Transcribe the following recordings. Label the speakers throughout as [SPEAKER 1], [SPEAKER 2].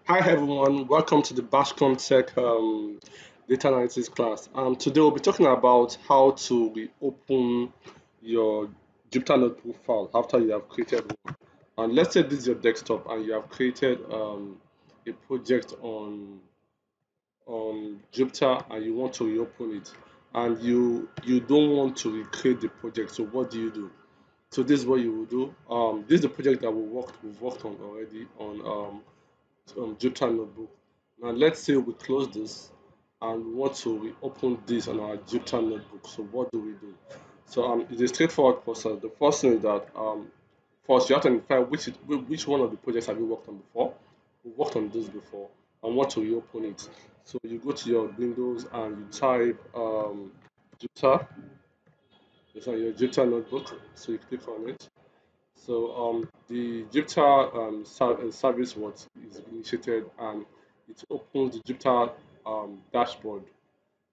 [SPEAKER 1] Hi everyone, welcome to the Bashcom Tech data analytics class. Today we'll be talking about how to reopen your Jupyter Notebook file after you have created one. And let's say this is your desktop and you have created a project on Jupyter and you want to reopen it, and you don't want to recreate the project. So what do? So this is what you will do. This is the project that we've worked on already on Jupyter Notebook. Now let's say we close this and we want to reopen this on our Jupyter Notebook. So what do? So it's a straightforward process. The first thing is that first you have to identify which one of the projects have you worked on before. We've worked on this before and want to reopen it. So you go to your Windows and you type Jupyter. It's on your Jupyter Notebook. So you click on it. So the Jupyter service was is initiated and it opens the Jupyter dashboard,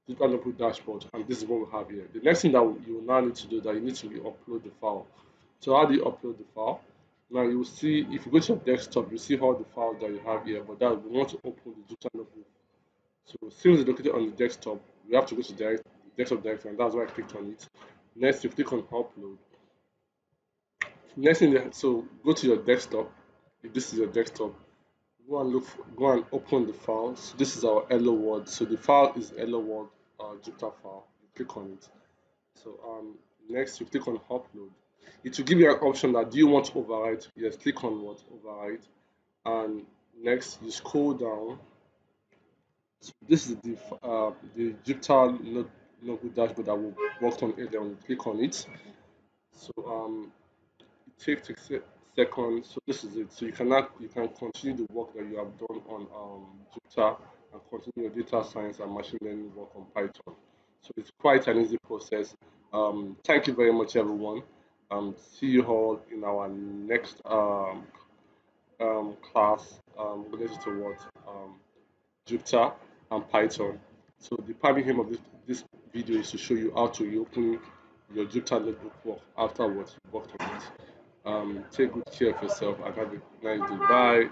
[SPEAKER 1] Jupyter Notebook dashboard, and this is what we have here. The next thing that you will now need to do is that you need to upload the file. So how do you upload the file? Now you will see if you go to your desktop, you see all the files that you have here, but that we want to open the Jupyter Notebook. So since it's located on the desktop, we have to go to the desktop directory, and that's why I clicked on it. Next, you click on upload. Next thing, so go to your desktop. If this is your desktop, go and open the file. So this is our hello world. So the file is hello world Jupyter file. You click on it. So next you click on upload. It will give you an option that do you want to overwrite? Yes, click on what overwrite, and next you scroll down. So this is the Jupyter notebook dashboard that we worked on earlier. You click on it. So it takes seconds. So this is it. So you can continue the work that you have done on Jupyter and continue your data science and machine learning work on Python. So it's quite an easy process. Thank you very much, everyone. See you all in our next class related to what Jupyter and Python. So the primary aim of this video is to show you how to reopen your Jupyter notebook work after what you worked on it. Take good care of yourself and have a nice day. Bye.